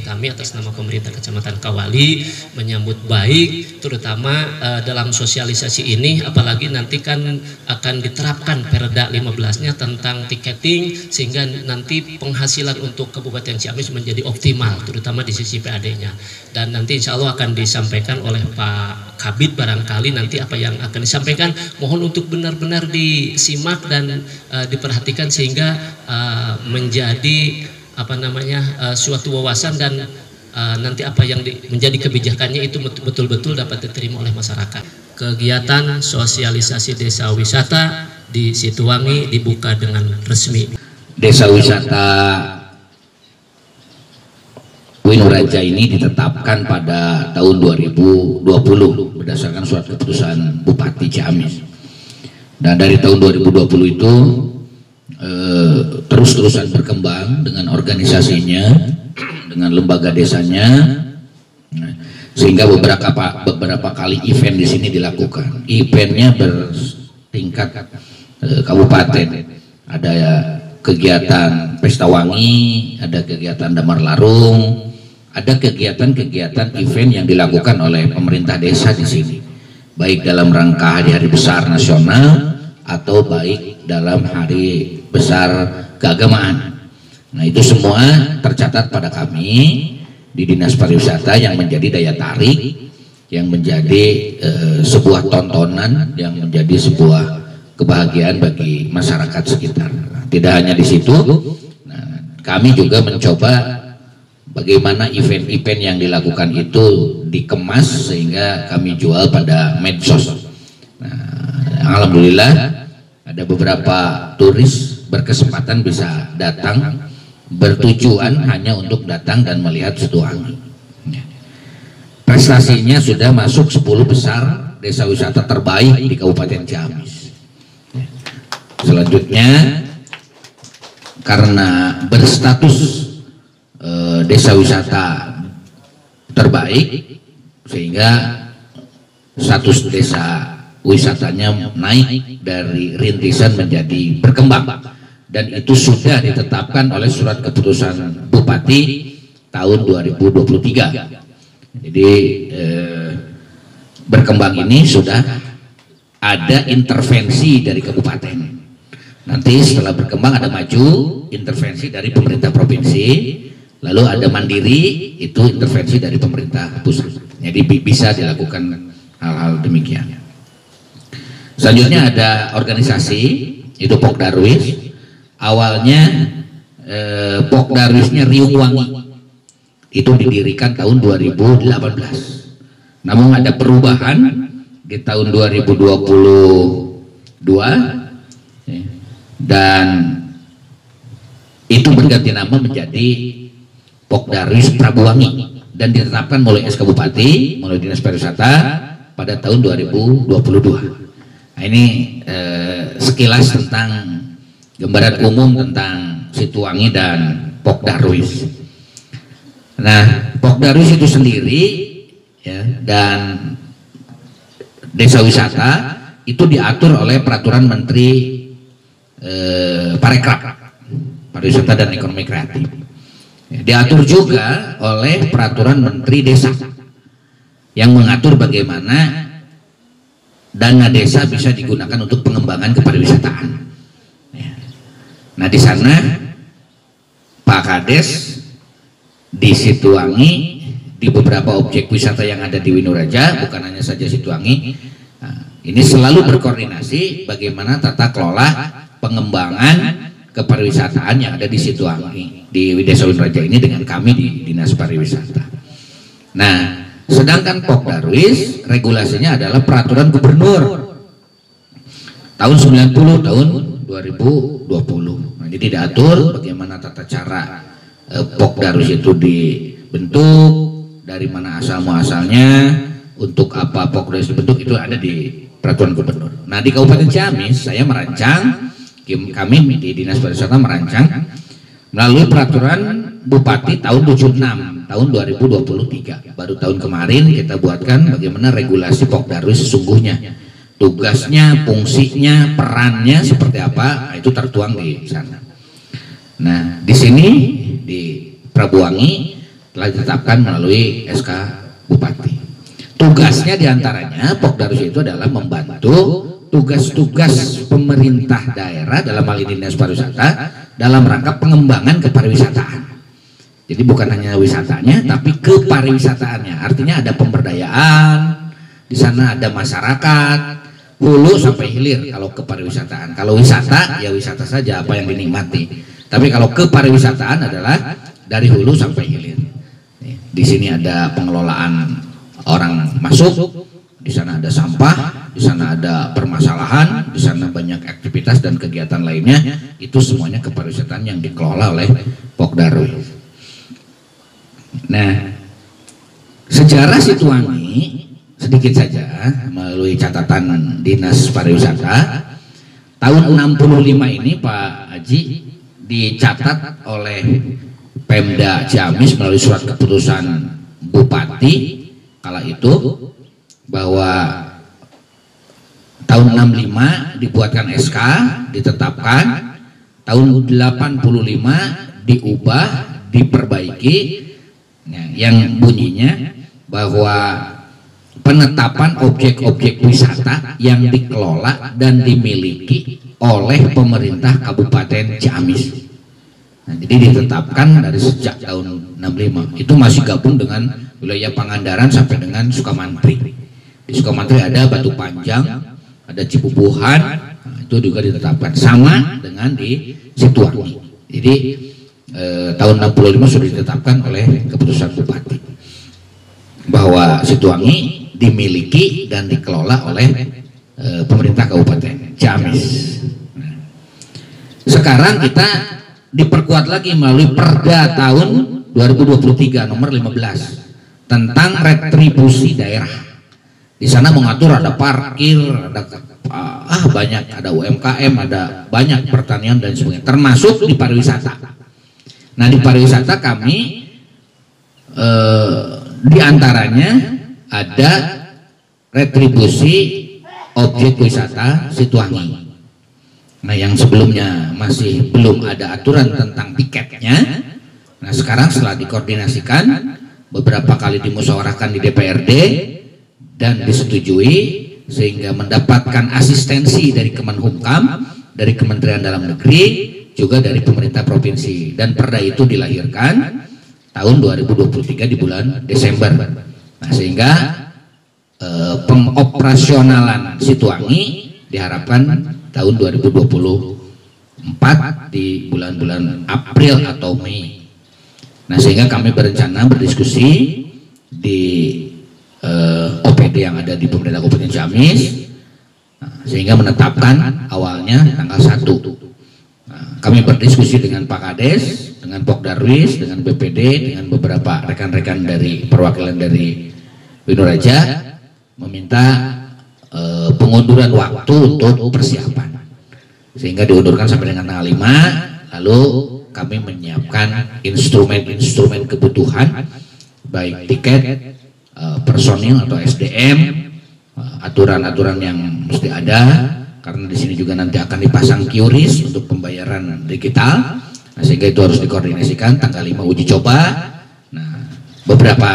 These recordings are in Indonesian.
kami atas nama pemerintah Kecamatan Kawali menyambut baik, terutama dalam sosialisasi ini, apalagi nanti kan akan diterapkan Perda 15-nya tentang tiketing, sehingga nanti penghasilan untuk Kabupaten Ciamis menjadi optimal, terutama di sisi PAD-nya. Dan nanti insya Allah akan disampaikan oleh Pak Kabid barangkali nanti apa yang akan disampaikan, mohon untuk benar-benar disimak dan diperhatikan sehingga menjadi suatu wawasan dan nanti apa yang menjadi kebijakannya itu betul-betul dapat diterima oleh masyarakat. Kegiatan sosialisasi desa wisata di Situwangi dibuka dengan resmi. Desa wisata Winuraja ini ditetapkan pada tahun 2020 berdasarkan surat keputusan Bupati Ciamis. Dan dari tahun 2020 itu terus-terusan berkembang dengan organisasinya, dengan lembaga desanya, sehingga beberapa kali event di sini dilakukan. Eventnya bertingkat kabupaten. Ada kegiatan Pesta Wangi, ada kegiatan Damar Larung, ada kegiatan-kegiatan event yang dilakukan oleh pemerintah desa di sini, baik dalam rangka hari-hari besar nasional atau baik dalam hari besar keagamaan. Nah, itu semua tercatat pada kami di Dinas Pariwisata yang menjadi daya tarik, yang menjadi sebuah tontonan, yang menjadi sebuah kebahagiaan bagi masyarakat sekitar. Tidak hanya di situ, kami juga mencoba bagaimana event-event yang dilakukan itu dikemas sehingga kami jual pada medsos. Alhamdulillah ada beberapa turis berkesempatan bisa datang bertujuan hanya untuk datang dan melihat Situwangi. Prestasinya sudah masuk 10 besar desa wisata terbaik di Kabupaten Ciamis. Selanjutnya, karena berstatus desa wisata terbaik, sehingga status desa wisatanya naik dari rintisan menjadi berkembang, dan itu sudah ditetapkan oleh surat keputusan Bupati tahun 2023. Jadi berkembang ini sudah ada intervensi dari kabupaten. Nanti setelah berkembang ada maju intervensi dari pemerintah provinsi, lalu ada mandiri, itu intervensi dari pemerintah pusat. Jadi bisa dilakukan hal-hal demikian. Selanjutnya ada organisasi, itu Pok Darwis. Awalnya Pok Darwisnya Riung Wangi, itu didirikan tahun 2018. Namun ada perubahan di tahun 2022 dan itu berganti nama menjadi Pok Darwis Prabuwangi dan ditetapkan oleh SK Bupati, melalui Dinas Pariwisata pada tahun 2022. Nah, ini sekilas tentang gambaran umum tentang Situwangi dan Pok Darwis. Nah, Pok Darwis itu sendiri ya, dan desa wisata itu diatur oleh peraturan Menteri Parekraf, Pariwisata dan Ekonomi Kreatif. Diatur juga oleh peraturan Menteri Desa yang mengatur bagaimana dana desa bisa digunakan untuk pengembangan kepariwisataan. Nah, di sana Pak Kades di Situwangi, di beberapa objek wisata yang ada di Winuraja, bukan hanya saja Situwangi, ini selalu berkoordinasi bagaimana tata kelola pengembangan kepariwisataan yang ada di Situwangi, di Desa Winuraja ini dengan kami di Dinas Pariwisata. Nah, sedangkan Pok Darwis regulasinya adalah peraturan gubernur tahun 90 tahun 2020. Nah, jadi diatur bagaimana tata cara Pok Darwis itu dibentuk, dari mana asal muasalnya, untuk apa Pok Darwis dibentuk, itu ada di peraturan gubernur. Nah, di Kabupaten Ciamis saya merancang, kami di Dinas Pariwisata merancang melalui peraturan Bupati tahun 76 tahun 2023. Baru tahun kemarin kita buatkan bagaimana regulasi Pok Darwis sesungguhnya, tugasnya, fungsinya, perannya seperti apa, itu tertuang di sana. Nah, di sini di Prabuwangi telah ditetapkan melalui SK Bupati. Tugasnya diantaranya Pokdarus itu adalah membantu tugas-tugas pemerintah daerah dalam hal ini Dinas Pariwisata dalam rangka pengembangan kepariwisataan. Jadi bukan hanya wisatanya, tapi kepariwisataannya. Artinya ada pemberdayaan, di sana ada masyarakat, hulu sampai hilir kalau kepariwisataan. Kalau wisata, ya wisata saja apa yang dinikmati. Tapi kalau kepariwisataan adalah dari hulu sampai hilir. Di sini ada pengelolaan orang masuk, di sana ada sampah, di sana ada permasalahan, di sana banyak aktivitas dan kegiatan lainnya. Itu semuanya kepariwisataan yang dikelola oleh Pokdarus. Nah, sejarah Situangi sedikit saja melalui catatan Dinas Pariwisata tahun 65 ini Pak Haji dicatat oleh Pemda Ciamis melalui surat keputusan Bupati kala itu bahwa tahun 65 dibuatkan SK, ditetapkan, tahun 85 diubah, diperbaiki, yang bunyinya bahwa penetapan objek-objek wisata yang dikelola dan dimiliki oleh pemerintah Kabupaten Ciamis. Nah, jadi ditetapkan dari sejak tahun 65. Itu masih gabung dengan wilayah Pangandaran sampai dengan Sukamantri. Di Sukamantri ada Batu Panjang, ada Cibubuhan, nah, itu juga ditetapkan sama dengan di Situangi. Jadi tahun 65 sudah ditetapkan oleh keputusan Bupati bahwa Situangi dimiliki dan dikelola oleh pemerintah Kabupaten Ciamis. Nah, sekarang kita diperkuat lagi melalui Perda tahun 2023 nomor 15 tentang retribusi daerah. Di sana mengatur ada parkir, ada banyak, ada UMKM, ada banyak pertanian dan sebagainya, termasuk di pariwisata. Nah, di pariwisata kami diantaranya ada retribusi objek wisata Situangi. Nah, yang sebelumnya masih belum ada aturan tentang tiketnya. Nah, sekarang setelah dikoordinasikan, beberapa kali dimusyawarahkan di DPRD dan disetujui, sehingga mendapatkan asistensi dari Kemenhumkam, dari Kementerian Dalam Negeri, juga dari pemerintah provinsi, dan perda itu dilahirkan tahun 2023 di bulan Desember. Nah, sehingga pengoperasionalan Situangi diharapkan tahun 2024 di bulan-bulan April atau Mei. Nah, sehingga kami berencana berdiskusi di OPD yang ada di pemerintah Kabupaten Ciamis, sehingga menetapkan awalnya tanggal 1. Kami berdiskusi dengan Pak Kades, dengan Pokdarwis, dengan BPD, dengan beberapa rekan-rekan dari perwakilan dari Winoraja, meminta pengunduran waktu untuk persiapan, sehingga diundurkan sampai dengan tanggal 5. Lalu kami menyiapkan instrumen-instrumen kebutuhan, baik tiket, personil atau SDM, aturan-aturan yang mesti ada. Karena di sini juga nanti akan dipasang QRIS untuk pembayaran digital. Nah, sehingga itu harus dikoordinasikan. Tanggal 5 uji coba. Nah, beberapa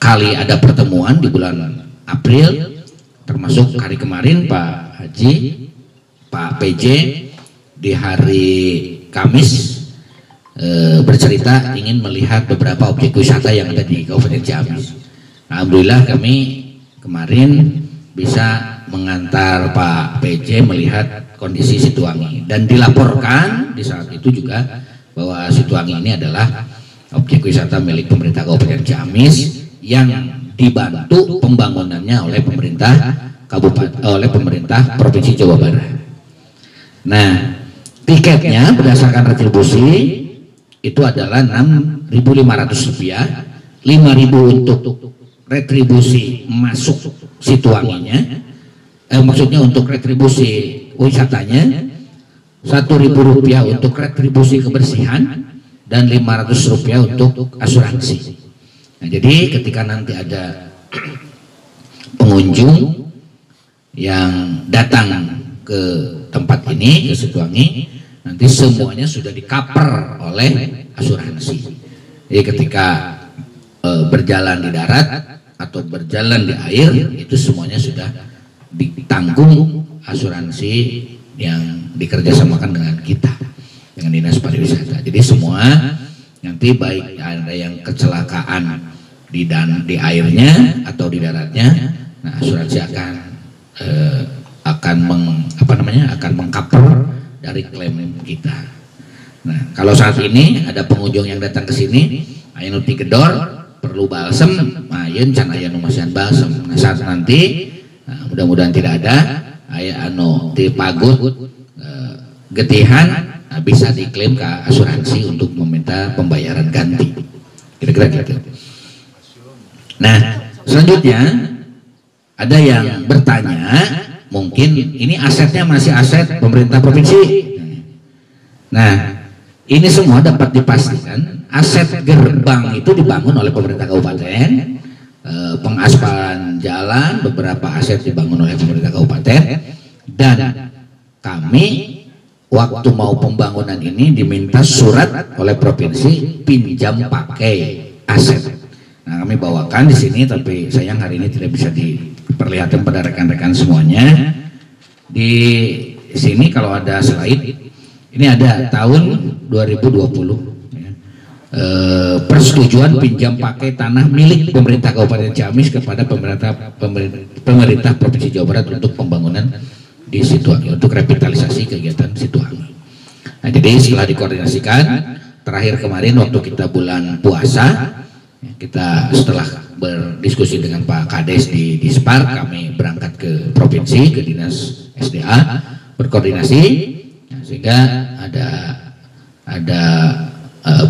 kali ada pertemuan di bulan April, termasuk hari kemarin Pak Haji, Pak PJ di hari Kamis bercerita ingin melihat beberapa objek wisata yang ada di Kabupaten Ciamis. Nah, alhamdulillah kami kemarin bisa mengantar Pak PJ melihat kondisi Situangi, dan dilaporkan di saat itu juga bahwa Situangi ini adalah objek wisata milik pemerintah Kabupaten Ciamis yang dibantu pembangunannya oleh pemerintah Provinsi Jawa Barat. Nah, tiketnya berdasarkan retribusi itu adalah Rp6.500, Rp5.000 untuk retribusi masuk Situanginya, maksudnya untuk retribusi wisatanya, Rp1.000 untuk retribusi kebersihan, dan Rp500 untuk asuransi. Nah, jadi ketika nanti ada pengunjung yang datang ke tempat ini, ke Situangi, nanti semuanya sudah di-cover oleh asuransi. Jadi ketika berjalan di darat atau berjalan di air itu semuanya sudah ditanggung asuransi yang dikerjasamakan dengan kita, dengan Dinas Pariwisata. Jadi semua nanti baik ada yang kecelakaan di airnya atau di daratnya, nah asuransi akan mengcover dari klaim kita. Nah, kalau saat ini ada pengunjung yang datang ke sini, aya ti gedor perlu balsem, ayeun can aya nu masihan balsem. Nah, saat nanti mudah-mudahan tidak ada aya anu ti pagut getihan, bisa diklaim ke asuransi untuk meminta pembayaran ganti. Kira-kira gitu. Nah, selanjutnya ada yang bertanya, mungkin ini asetnya masih aset pemerintah provinsi. Nah, ini semua dapat dipastikan aset gerbang itu dibangun oleh pemerintah kabupaten, pengaspalan jalan beberapa aset dibangun oleh pemerintah kabupaten, dan kami waktu mau pembangunan ini diminta surat oleh provinsi pinjam pakai aset. Nah, kami bawakan di sini, tapi sayang hari ini tidak bisa diperlihatkan pada rekan-rekan semuanya. Di sini kalau ada slide, ini ada tahun 2020 ya. Persetujuan pinjam pakai tanah milik pemerintah Kabupaten Ciamis kepada pemerintah Provinsi Jawa Barat untuk pembangunan di Situangi, untuk revitalisasi kegiatan Situangi. Nah, jadi setelah dikoordinasikan, terakhir kemarin waktu kita bulan puasa, kita setelah berdiskusi dengan Pak Kades di Dispar, kami berangkat ke provinsi, ke Dinas SDA, berkoordinasi, sehingga ada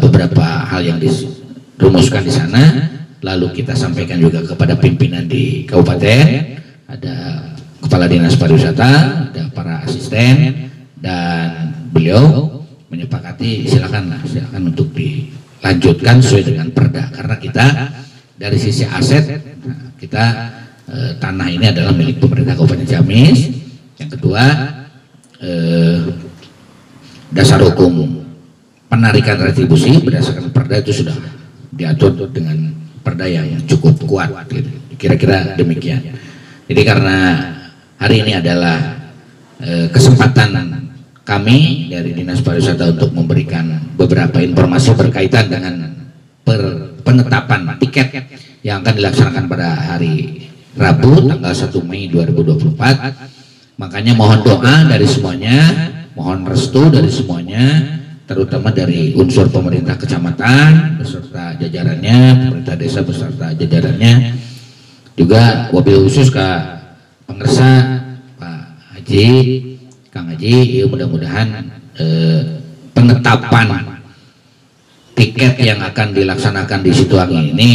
beberapa hal yang dirumuskan di sana, lalu kita sampaikan juga kepada pimpinan di kabupaten, ada kepala dinas pariwisata, ada para asisten, dan beliau menyepakati silakan untuk dilanjutkan sesuai dengan perda, karena kita dari sisi aset kita tanah ini adalah milik pemerintah Kabupaten Ciamis. Yang kedua, dasar hukum penarikan retribusi berdasarkan perda itu sudah diatur dengan perda yang cukup kuat, gitu. Kira-kira demikian. Jadi karena hari ini adalah kesempatan kami dari Dinas Pariwisata untuk memberikan beberapa informasi berkaitan dengan penetapan tiket yang akan dilaksanakan pada hari Rabu tanggal 1 Mei 2024. Makanya mohon doa dari semuanya, mohon restu dari semuanya, terutama dari unsur pemerintah kecamatan beserta jajarannya, pemerintah desa beserta jajarannya, juga wabil khusus ke pengersa Pak Haji, Kang Haji, ya mudah-mudahan penetapan tiket yang akan dilaksanakan di Situangi ini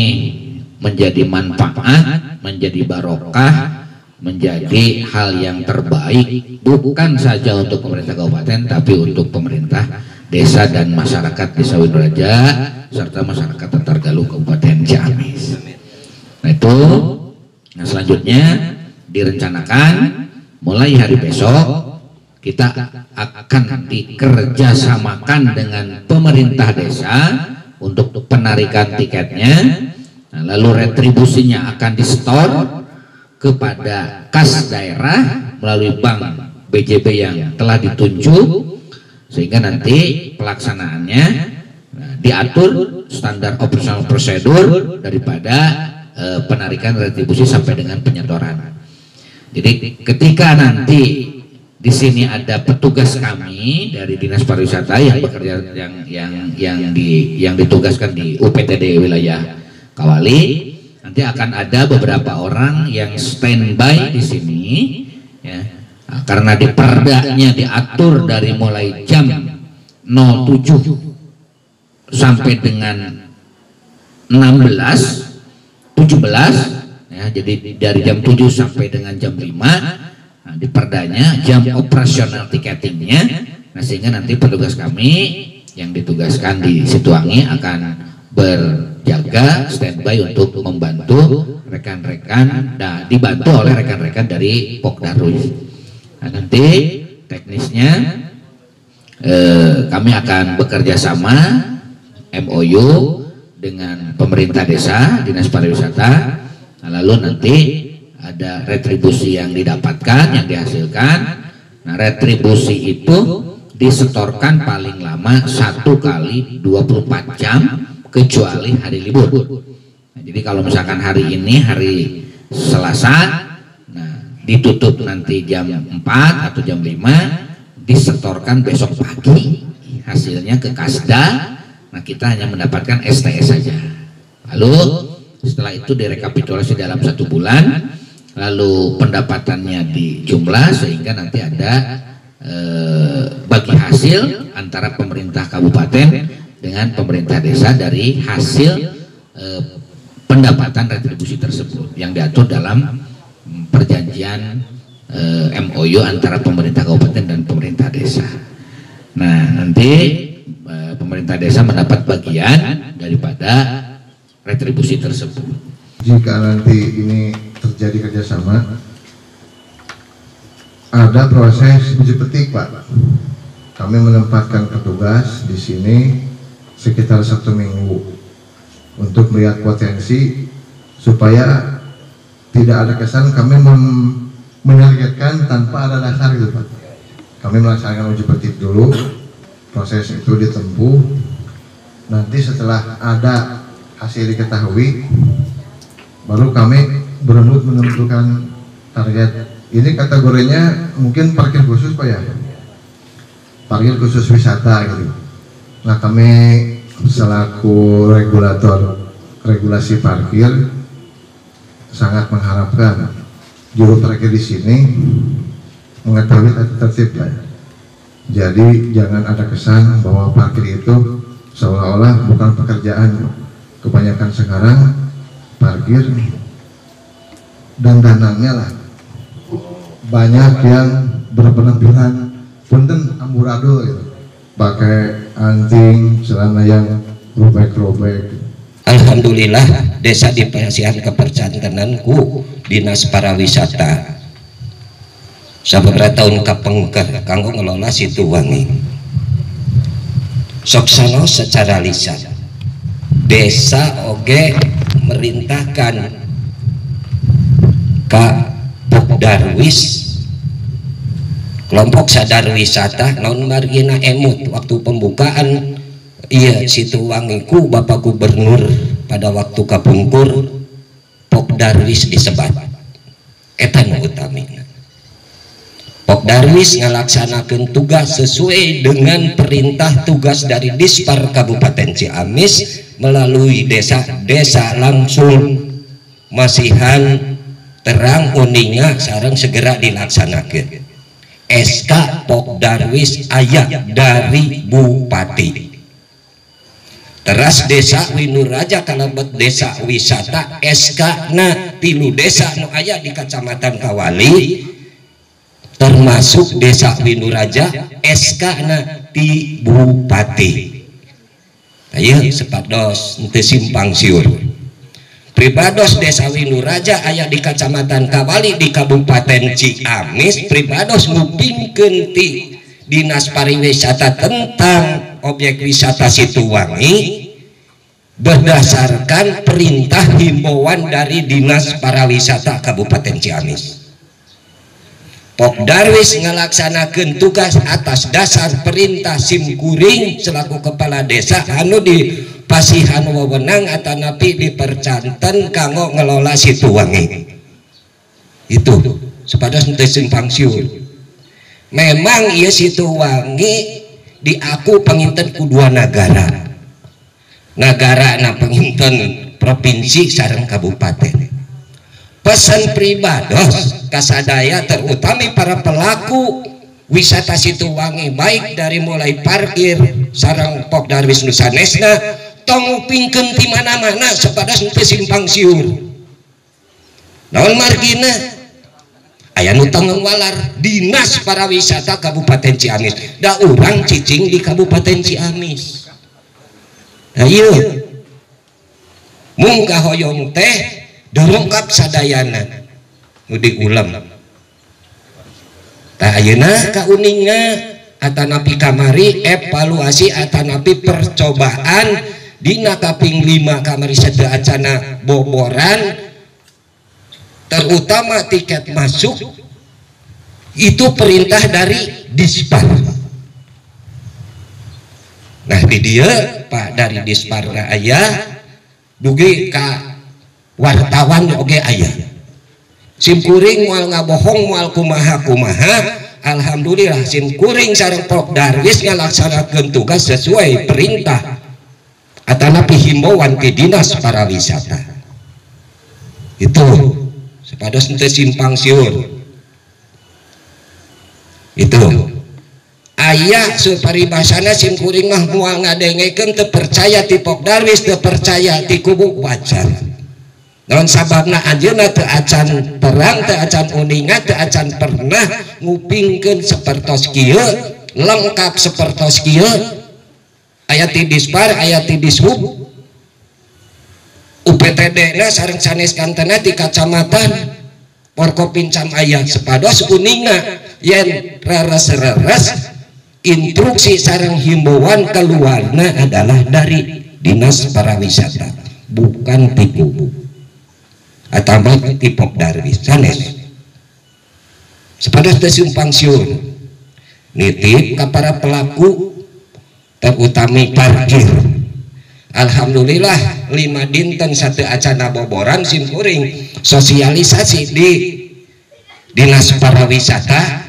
menjadi manfaat, menjadi barokah, menjadi hal yang terbaik bukan saja untuk pemerintah kabupaten tapi untuk pemerintah desa dan masyarakat Desa Windoraja serta masyarakat Tetar Galuh Kabupaten Ciamis. Nah itu, nah selanjutnya direncanakan mulai hari besok kita akan dikerjasamakan dengan pemerintah desa untuk penarikan tiketnya, nah, lalu retribusinya akan disetor kepada kas daerah melalui bank BJB yang telah ditunjuk, sehingga nanti pelaksanaannya diatur standar operasional prosedur daripada penarikan retribusi sampai dengan penyetoran. Jadi ketika nanti di sini ada petugas kami dari Dinas Pariwisata yang bekerja yang ditugaskan di UPTD wilayah Kawali, nanti akan ada beberapa orang yang standby di sini, ya, nah, karena di perdanya diatur dari mulai jam 07 sampai dengan 17, ya, jadi dari jam 7 sampai dengan jam 5. Nah, di perdanya jam operasional tiketingnya, nah sehingga nanti petugas kami yang ditugaskan di Situangi akan berjaga standby untuk membantu rekan-rekan, nah dibantu oleh rekan-rekan dari Pokdarus. Nah, nanti teknisnya kami akan bekerja sama MOU dengan pemerintah desa, dinas pariwisata. Nah, lalu nanti ada retribusi yang didapatkan, yang dihasilkan. Nah, retribusi itu disetorkan paling lama 1 kali 24 jam kecuali hari libur. Nah, jadi kalau misalkan hari ini hari Selasa, nah ditutup nanti jam 4 atau jam 5, disetorkan besok pagi hasilnya ke Kasda. Nah, kita hanya mendapatkan STS saja. Lalu setelah itu direkapitulasi dalam 1 bulan, lalu pendapatannya dijumlah sehingga nanti ada bagi hasil antara pemerintah kabupaten dengan pemerintah desa dari hasil pendapatan retribusi tersebut yang diatur dalam perjanjian MOU antara pemerintah kabupaten dan pemerintah desa. Nah, nanti pemerintah desa mendapat bagian daripada retribusi tersebut. Jika nanti ini terjadi kerjasama, ada proses uji petik, Pak. Kami menempatkan petugas di sini sekitar 1 minggu untuk melihat potensi supaya tidak ada kesan kami menargetkan tanpa ada dasar gitu, Pak. Kami melaksanakan uji petik dulu, proses itu ditempuh, nanti setelah ada hasil diketahui, baru kami berebut menentukan target. Ini kategorinya mungkin parkir khusus, Pak ya, parkir khusus wisata gitu. Nah, kami selaku regulator regulasi parkir sangat mengharapkan juru parkir di sini mengetahui tertib, Pak. Jadi jangan ada kesan bahwa parkir itu seolah-olah bukan pekerjaan. Kebanyakan sekarang parkir dan danannya lah banyak yang berpenampilan punten amburadul gitu, pakai anting, celana yang robek-robek. Alhamdulillah desa di Pasihan Kepercantenanku dinas pariwisata sababaraha tahun kapengker kanggo ngelola Situwangi. Soksano secara lisan desa oge merintahkan ka Pokdarwis kelompok sadar wisata naon margina emut waktu pembukaan iya Situwangi ku Bapak Gubernur pada waktu kapungkur Pokdarwis disebat eta nu utamina. Pokdarwis ngalaksanakeun tugas sesuai dengan perintah tugas dari Dispar Kabupaten Ciamis melalui desa-desa langsung masihan terang uninga sareng segera dilaksanakan. SK Pokdarwis aya dari Bupati. Teras desa Winuraja kalebet desa wisata SK na 3 desa nu aya di Kecamatan Kawali termasuk desa Winuraja SK na ti Bupati. Ayo sepados teu simpang siur. Pribados desa Winuraja aya di Kecamatan Kawali di Kabupaten Ciamis, pribados ngupingkeun ti Dinas Pariwisata tentang objek wisata Situwangi berdasarkan perintah himbauan dari Dinas Pariwisata Kabupaten Ciamis. Pokdarwis ngalaksanakeun tugas atas dasar perintah Simkuring selaku kepala desa anu di Pasihan wewenang atanapi dipercanten kanggo ngelola Situwangi. Itu sepados teu simpang siur. Memang ieu Situwangi diaku panginten ku 2 negara. Nagarana panginten provinsi sareng kabupaten. Pesan pribados kasadaya terutama para pelaku wisata Situwangi baik dari mulai parkir sareng Pokdarwis nu sanesna tong ngupingkeun ti mana-mana sepadas teu simpang siur. Naon margina? Aya nu tanggung walar Dinas Pariwisata Kabupaten Ciamis. Da urang cicing di Kabupaten Ciamis. Ayo. Mung kahoyong teh dorongkap sadayana nu diulam. Tah ayeuna kauninga atanapi kamari evaluasi atanapi percobaan dina kaping 5 kamari sedeu acana boboran terutama tiket masuk itu perintah dari Dispar. Nah di dia Pak dari Dispar aya dugi ka wartawan oge aya simkuring moal ngabohong moal kumaha alhamdulillah simkuring sareng Pok Darwis ngalaksanakeun tugas sesuai perintah atanapi himbauan ti Dinas Pariwisata itu supados teu simpang siur itu aya suparibasana simkuring mah moal ngadengekeun teu percaya ti Pok Darwis teu percaya ti kubu wajar. Non sababna anjeunna teu acan perang teu acan uningan teu acan pernah ngupingkeun sapertos kieu lengkap sapertos kieu aya ti Dispar aya ti Dishub UPTD na sareng sanes kantena ti kacamatan Porkopincam aya sepados uninga yen reres instruksi sareng himbauan keluarna adalah dari Dinas Pariwisata bukan ti kubu atau ti Pok Darwis sanes sepados teu simpang siur nitip ka para pelaku terutami parkir. Alhamdulillah 5 dinten satu acana boboran simkuring sosialisasi di Dinas Pariwisata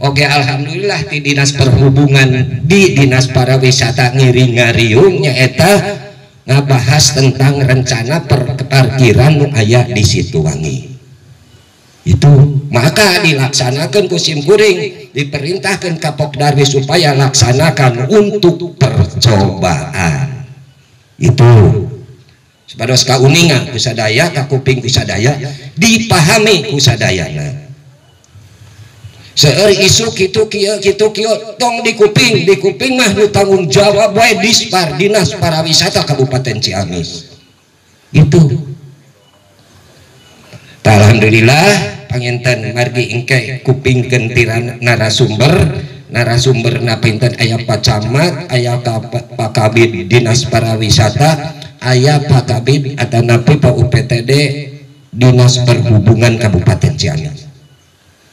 oke alhamdulillah di Dinas Perhubungan di Dinas Pariwisata ngiring-ngariung nyaeta ngabahas tentang rencana parkiran nu aya di Situwangi itu maka dilaksanakan ku simkuring diperintahkan ka Pok Darwis supaya laksanakan untuk percobaan itu sepados ka uninga ku sadaya ka kuping ku sadaya dipahami ku sadayana seueur isu kitu kieu tong di kuping mah nu tanggung jawab wae Dispar Dinas Pariwisata Kabupaten Ciamis itu alhamdulillah panginten margi engke kupingkeun ti narasumber na pinten aya Pak Camat aya Pak Kabid Dinas Pariwisata aya Pak Kabid atanapi Pak UPTD Dinas Perhubungan Kabupaten Ciamis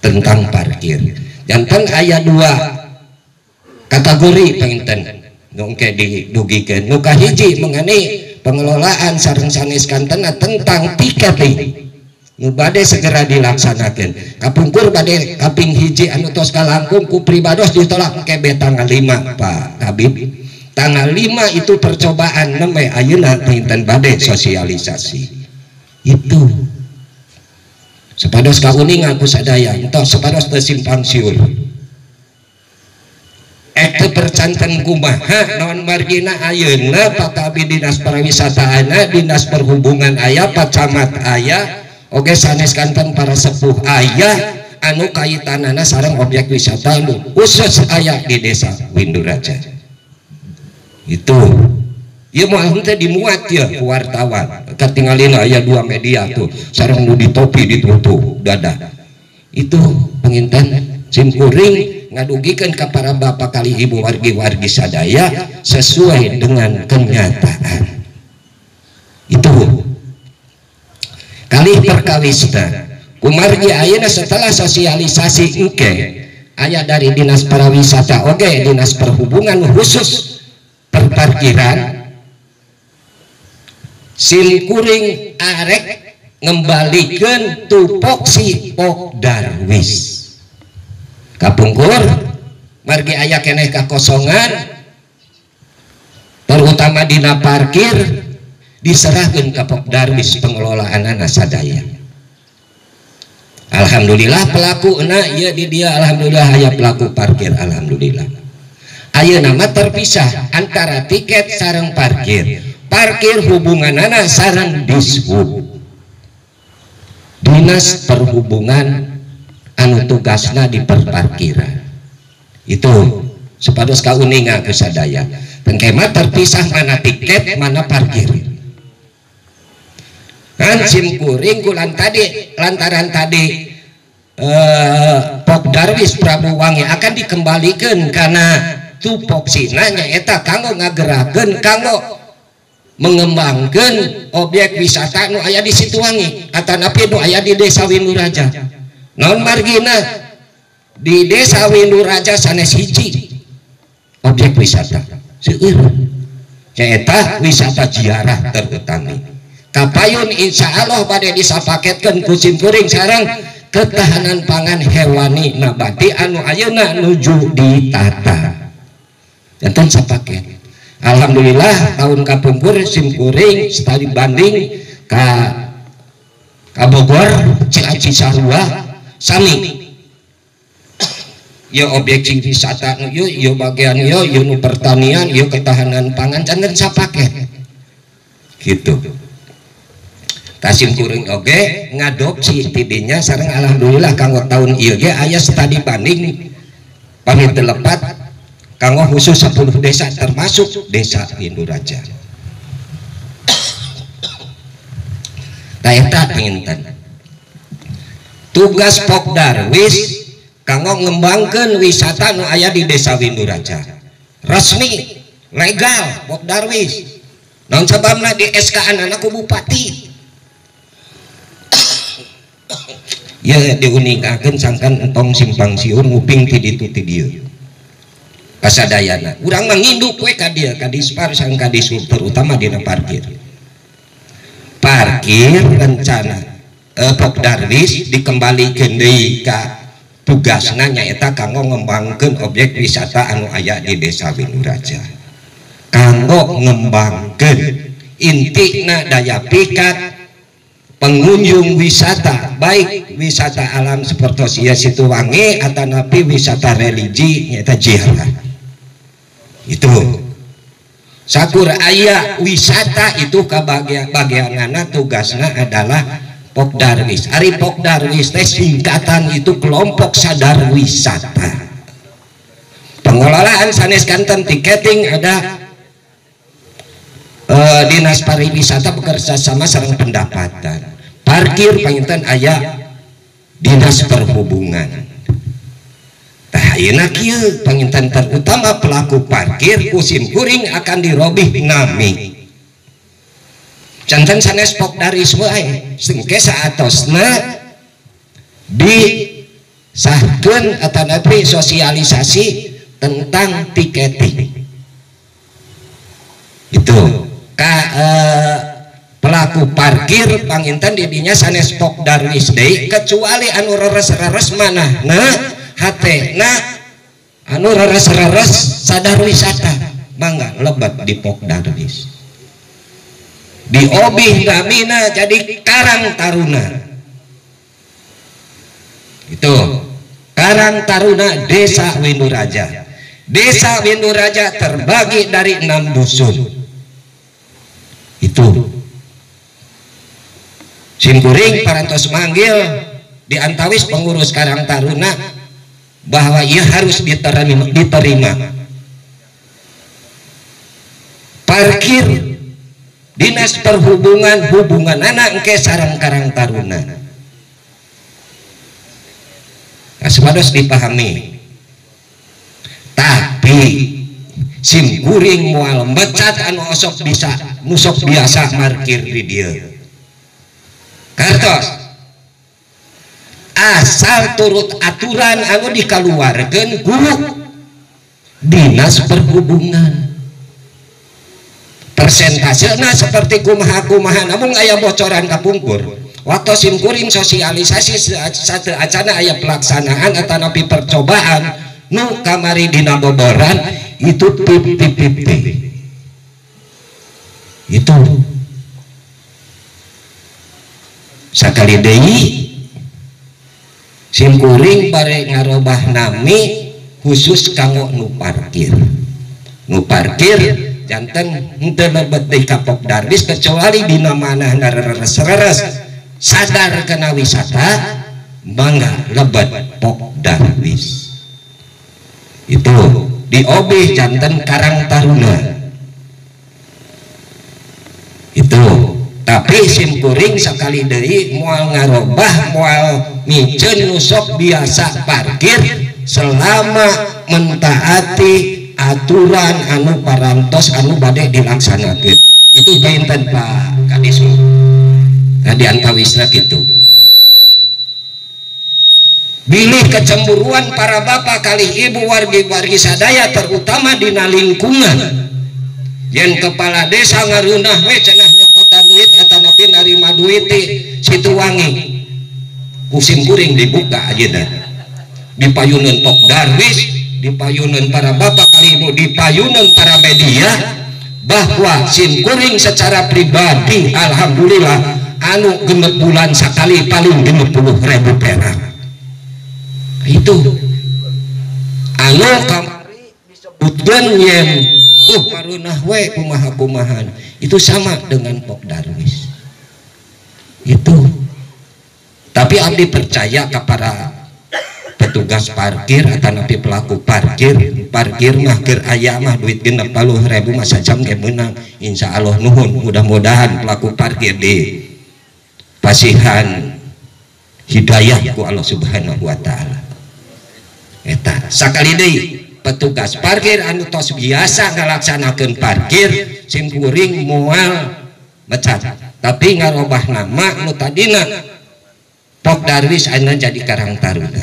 tentang parkir janten aya 2 kategori panginten nu engke didugikeun nu kahiji mengani pengelolaan sareng sanes kantena tentang tiketing nu bade segera dilaksanakan kapungkur bade kaping hiji anu tos kalangkung ku pribados ditolak kebe tanggal 5 Pak Habib tanggal 5 itu percobaan nembe ayeuna pinten bade sosialisasi itu sepados kauningan ku sadaya entos sepados teu simpang siur teu percanten kumaha naon margina ayeuna Pak Kabid Dinas Pariwisata aya Dinas Perhubungan aya Pak Camat aya oke sanes kanten para sepuh ayah anu kaitanana sareng objek wisata anu khusus ayah di desa Winduraja itu ieu mah teh dimuat ya ku wartawan katingalina aya 2 media tuh sareng nu di topi ditutup dada itu penginten simkuring ngadugikeun ka para bapak kali ibu wargi-wargi sadaya sesuai dengan kenyataan itu kali perkawisna kumargi ayeuna setelah sosialisasi engke aya dari Dinas Pariwisata oke Dinas Perhubungan khusus perparkiran simkuring arek ngembalikan tupoksi Pok Darwis kapungkur margi aya keneh kakosongan terutama dina parkir diserahkan ke Pok Darwis pengelolaan anak sadaya. Alhamdulillah pelaku ya di dia alhamdulillah aya pelaku parkir alhamdulillah. Aya nama terpisah antara tiket sareng parkir hubunganana sareng Dishub Dinas Perhubungan anu tugasna di perparkiran itu sepados kauninga ku sadaya tengkema terpisah mana tiket mana parkir kan simkuring kulan tadi lantaran tadi Pok Darwis Prabu Wangi akan dikembalikan karena tupoksina nyaeta kanggo ngagerakeun kanggo mengembangkan objek wisata nu aya di Situwangi atanapi nu aya di Desa Winduraja. Non margina di Desa Winduraja sanes hiji objek wisata seueur nyaeta wisata ziarah terutami kapayun insyaallah bade disapaketkeun ku simkuring sareng ketahanan pangan hewani nabati anu ayeuna nuju ditata enten sapaket. Alhamdulillah tahun kapungkur simkuring studi banding ka Bogor Ciaci Sarua sami ya objek wisata yo bagian yo nu pertanian yo ketahanan pangan jangan sapaket gitu. Simkuring oge ngadopsi tidinya sareng alhamdulillah kanggo tahun ieu ge aya studi banding pamit telepat kanggo khusus 10 desa termasuk Desa Winduraja. Eta pinten tugas Pokdarwis kanggo ngembangkeun wisata nu aya di Desa Winduraja resmi legal Pokdarwis naon sababna di SK-an ku bupati ya diuningakeun sangkan entong simpang siur nguping ti ditu ti dieu kasadayana urang manginduk we ka dieu ka dispar sang ka disub terutama dina parkir rencana Pokdarwis dikembalikeun deui ka tugasna nyaeta kanggo ngembangkeun objek wisata anu aya di Desa Winduraja kanggo ngembangkeun intina daya pikat pengunjung wisata baik wisata alam seperti Situwangi atau napi wisata religi nyaeta ziarah itu sakur aya wisata itu bagianana tugasna adalah Pokdarwis. Ari Pokdarwis teh singkatan itu kelompok sadar wisata pengelolaan sanes kanten tiketing ada Dinas Pariwisata bekerja sama sareng pendapatan parkir panginten aya Dinas Perhubungan tah ayeuna kieu panginten terutama pelaku parkir kusim kuring akan dirobih nami janten sanes Pokdarwis wae sengke saatosna disahkeun atanapi sosialisasi tentang tiketing itu pelaku parkir panginten didinya sanes Pokdarwis deui kecuali anu reres-reres manahna hatena anu reres-reres sadar wisata mangga lebat di Pokdarwis diobih namina jadi Karang Taruna itu Karang Taruna Desa Winduraja. Desa Winduraja terbagi dari 6 dusun itu simkuring parantos manggil diantawis pengurus Karang Taruna bahwa ia harus diterima parkir Dinas Perhubungan hubungan anak engke sareng Karang Taruna sepados dipahami tapi simkuring moal mecat anu osok bisa nusok biasa parkir di dieu kartos asal turut aturan anu dikaluarkeun guru Dinas Perhubungan persentasena seperti kumaha namun aya bocoran kapungkur waktu simkuring sosialisasi satu acana aya pelaksanaan atanapi percobaan nu kamari dina boboran itu pip itu sakali deui simkuring bare ngarobah nami khusus kanggo nu parkir janten henteu lebet deui ka Pokdarwis kecuali dina manahna reres sadar kena wisata mangga lebet Pokdarwis itu diobih janten Karang Taruna itu tapi simkuring sekali deui moal ngarobah moal miceun nusok biasa parkir selama mentaati aturan anu parantos anu bade dilaksanakeun. Itu benten Pak Kadis. Nah diantawisna gitu. Bilih kecemburuan para bapak kali ibu wargi-wargi sadaya terutama dina lingkungan. Yen kepala desa ngareunah we cenah nyokotan duit atanapi narima duit di Situwangi. Kusim kuring dibuka ajeuna. Dipayuneun Pok Darwis, dipayuneun para bapak kali ibu, dipayuneun para media bahwa sim kuring secara pribadi alhamdulillah anu genep bulan sakali paling 50.000 perak. Itu anu kamari disebutkeun yen marunah we kumaha-kumahan itu sama dengan Pok Darwis itu. Tapi abdi percaya kepada petugas parkir atau napi pelaku parkir mah keur aya mah duit 60.000 mah sajam ge meunang insyaallah. Nuhun mudah-mudahan pelaku parkir di pasihan hidayah ku Allah Subhanahu wa taala. Eta sakali deui petugas parkir anu tos biasa ngalaksanakeun parkir sim kuring moal mecat, tapi ngarobah nama nu tadina Pok Darwis anu jadi Karang Taruna.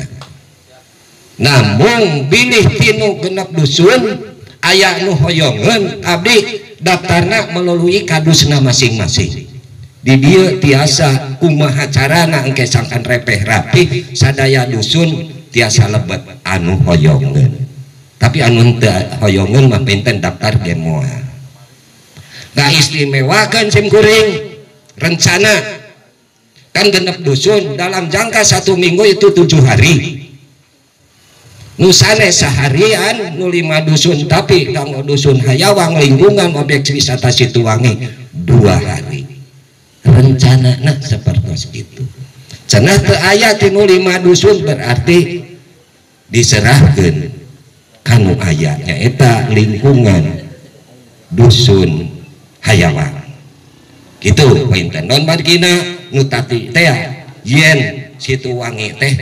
Namun bilih tinu genep dusun aya nu hoyongeun abdi daftarna melalui kadusna masing-masing. Di dieu tiasa kumaha carana engke sangkan repeh rapih sadaya dusun tiasa lebet anu hoyongeun. Tapi anu teu hoyongeun mah benten daftar ge moal. Ngaistimewakeun sim kuring rencana kan genep dusun dalam jangka 1 minggu itu 7 hari. Nu sanes seharian nu 5 dusun, tapi kanggo dusun Hayawang lingkungan objek wisata Situwangi 2 hari. Rencanana seperti itu. Cenah teu aya tinu 5 dusun berarti diserahkeun kanu aya nyaeta lingkungan dusun Hayawang. Gitu pointen non margina nu tati teh yen Situwangi teh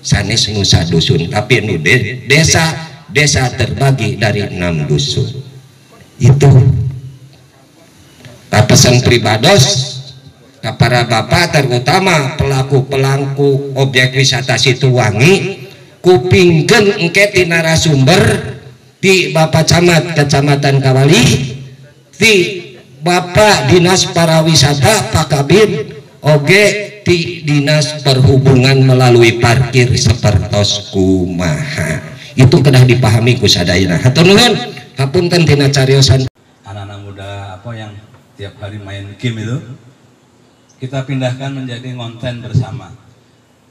sanes nusa dusun, tapi nu desa terbagi dari 6 dusun. Itu pesan pribados ke para bapak terutama pelaku objek wisata Situwangi kupingkeun engke ti narasumber ti Bapak Camat Kecamatan Kawali, ti Bapak Dinas Pariwisata Pak Kabid, oge ti Dinas Perhubungan melalui parkir sapertos kumaha. Itu kedah dipahami ku sadayana. Hatur nuhun, hapunten tina cariosan. Anak-anak muda apa yang tiap hari main game itu kita pindahkan menjadi konten bersama.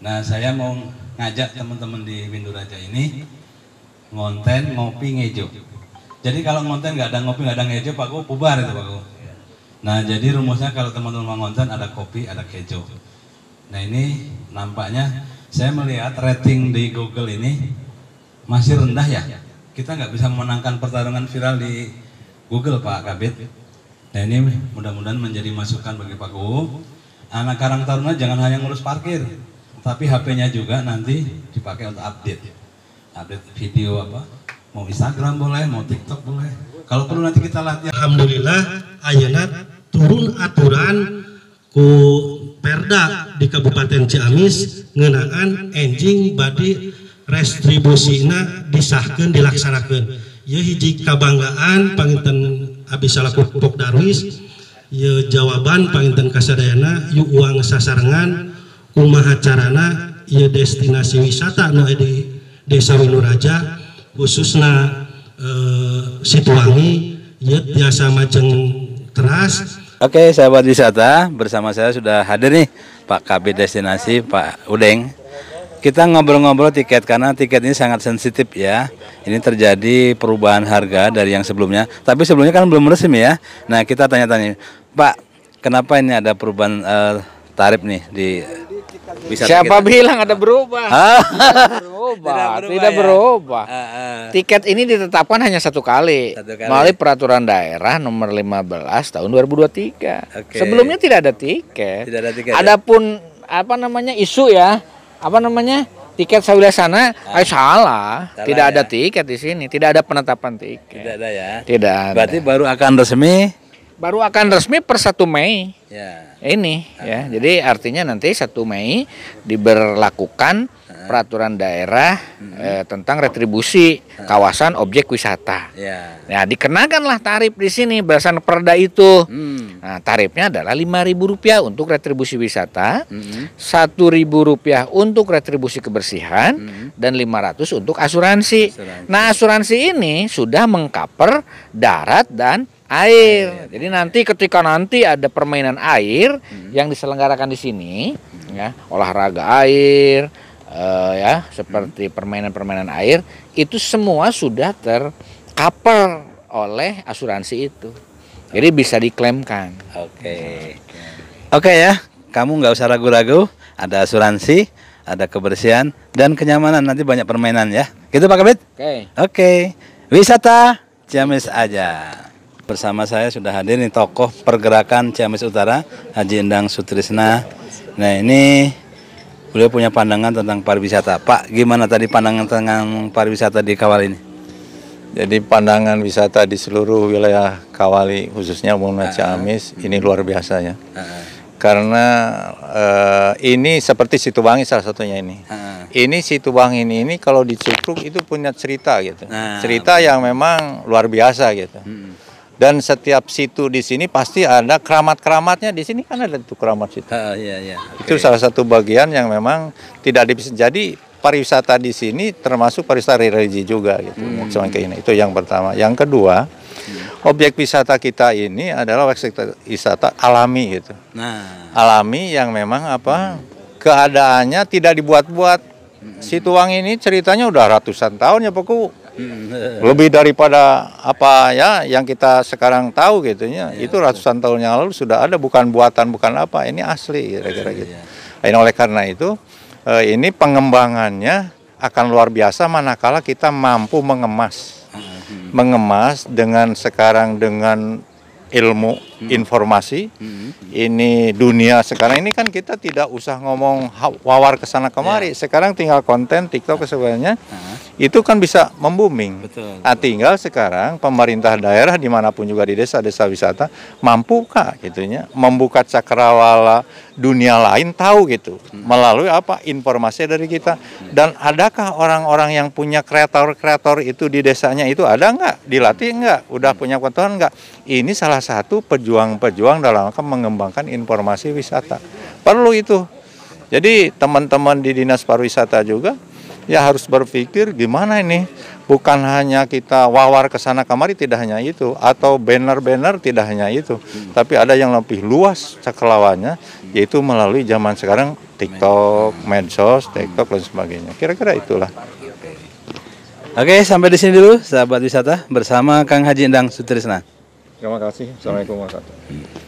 Nah, saya mau ngajak teman-teman di Windu Raja ini ngonten ngopi ngejo. Jadi kalau ngonten nggak ada ngopi nggak ada ngejo, Pak Gu bubar itu Pak Gu. Nah, jadi rumusnya kalau teman-teman mau ngonten ada kopi ada kejo. Nah, ini nampaknya saya melihat rating di Google ini masih rendah ya. Kita nggak bisa memenangkan pertarungan viral di Google Pak Kabid. Nah, ini mudah-mudahan menjadi masukan bagi Pak Gu. Anak Karang Taruna jangan hanya ngurus parkir, tapi HP-nya juga nanti dipakai untuk update video apa, mau Instagram boleh, mau TikTok boleh. Kalau perlu nanti kita latihan. Alhamdulillah ayeuna turun aturan ku Perda di Kabupaten Ciamis ngeunaan enjing badi restribusina disahkeun dilaksanakeun. Ieu hiji kabanggaan panginten abdi salaku Pok Darwis. Ieu jawaban panginten kasadayana ieu uang sasarengan kumaha carana ieu destinasi wisata anu di Desa Windu Raja khususna Situwangi ieu tiasa majeng teras. Oke, sahabat wisata, bersama saya sudah hadir nih Pak Kabid Destinasi Pak Udeng. Kita ngobrol-ngobrol tiket karena tiket ini sangat sensitif ya. Ini terjadi perubahan harga dari yang sebelumnya. Tapi sebelumnya kan belum resmi ya. Nah, kita tanya-tanya, Pak, kenapa ini ada perubahan tarif nih di wisata? Siapa kita? bilang ada berubah? Tidak berubah. Tiket ini ditetapkan hanya satu kali melalui peraturan daerah nomor 15 tahun 2023. Oke. Sebelumnya tidak ada tiket. Tidak ada tiket. Adapun apa namanya isu ya, apa namanya tiket sawilasana salah. Salah Tidak ada ya? tiket di sini, tidak ada penetapan tiket. Tidak ada ya. Tidak ada. Berarti baru akan resmi. Baru akan resmi per 1 Mei. Ya. Ini ya. Jadi artinya nanti 1 Mei diberlakukan peraturan daerah tentang retribusi kawasan objek wisata. Ya. Nah, dikenakanlah tarif di sini berdasarkan perda itu. Nah, tarifnya adalah Rp5.000 untuk retribusi wisata, Rp1.000 untuk retribusi kebersihan, dan 500 untuk asuransi. Nah, asuransi ini sudah mengcover darat dan air. Jadi nanti ketika nanti ada permainan air yang diselenggarakan di sini, ya, olahraga air, ya, seperti permainan-permainan air, itu semua sudah tercover oleh asuransi itu. Jadi bisa diklaimkan. Oke ya, kamu nggak usah ragu-ragu. Ada asuransi, ada kebersihan dan kenyamanan. Nanti banyak permainan ya. Gitu Pak Kabid? Oke. Wisata Ciamis aja. Bersama saya sudah hadir nih tokoh pergerakan Ciamis Utara, Haji Endang Sutrisna. Nah ini beliau punya pandangan tentang pariwisata. Pak, gimana tadi pandangan tentang pariwisata di Kawali ini? Jadi pandangan wisata di seluruh wilayah Kawali, khususnya umumnya Ciamis, ini luar biasa ya. Karena ini seperti Situbangi salah satunya ini. Ini Situbangi ini kalau dicukruk itu punya cerita gitu. Cerita yang memang luar biasa gitu. Dan setiap situ di sini pasti ada keramat-keramatnya. Di sini kan ada tuh keramat situ. Itu salah satu bagian yang memang tidak bisa. Jadi pariwisata di sini termasuk pariwisata religi juga gitu. Itu yang pertama. Yang kedua, objek wisata kita ini adalah objek wisata alami gitu. Alami yang memang keadaannya tidak dibuat-buat. Situwangi ini ceritanya udah ratusan tahun ya pokok. Lebih daripada apa ya yang kita sekarang tahu gitu ya. Itu ratusan tahun yang lalu sudah ada, bukan buatan, bukan apa, ini asli kira-kira gitu. Nah, oleh karena itu ini pengembangannya akan luar biasa manakala kita mampu mengemas dengan sekarang dengan ilmu informasi. Ini dunia sekarang ini kan kita tidak usah ngomong wawar kesana kemari. Sekarang tinggal konten TikTok sebenarnya itu kan bisa membooming. Nah, tinggal sekarang pemerintah daerah dimanapun juga di desa-desa wisata mampu gitunya membuka cakrawala dunia lain tahu gitu melalui informasi dari kita. Dan adakah orang-orang yang punya kreator-kreator itu di desanya itu ada nggak? Dilatih nggak? Udah punya pengetahuan nggak? Ini salah satu pejuang-pejuang dalam mengembangkan informasi wisata. Perlu itu. Jadi teman-teman di Dinas Pariwisata juga ya harus berpikir gimana ini. Bukan hanya kita wawar ke sana kemari, tidak hanya itu. Atau banner-banner, tidak hanya itu. Tapi ada yang lebih luas cakrawalannya, yaitu melalui zaman sekarang TikTok, medsos, TikTok dan sebagainya. Kira-kira itulah. Oke, sampai di sini dulu sahabat wisata bersama Kang Haji Endang Sutrisna. Terima kasih. Assalamualaikum warahmatullahi wabarakatuh.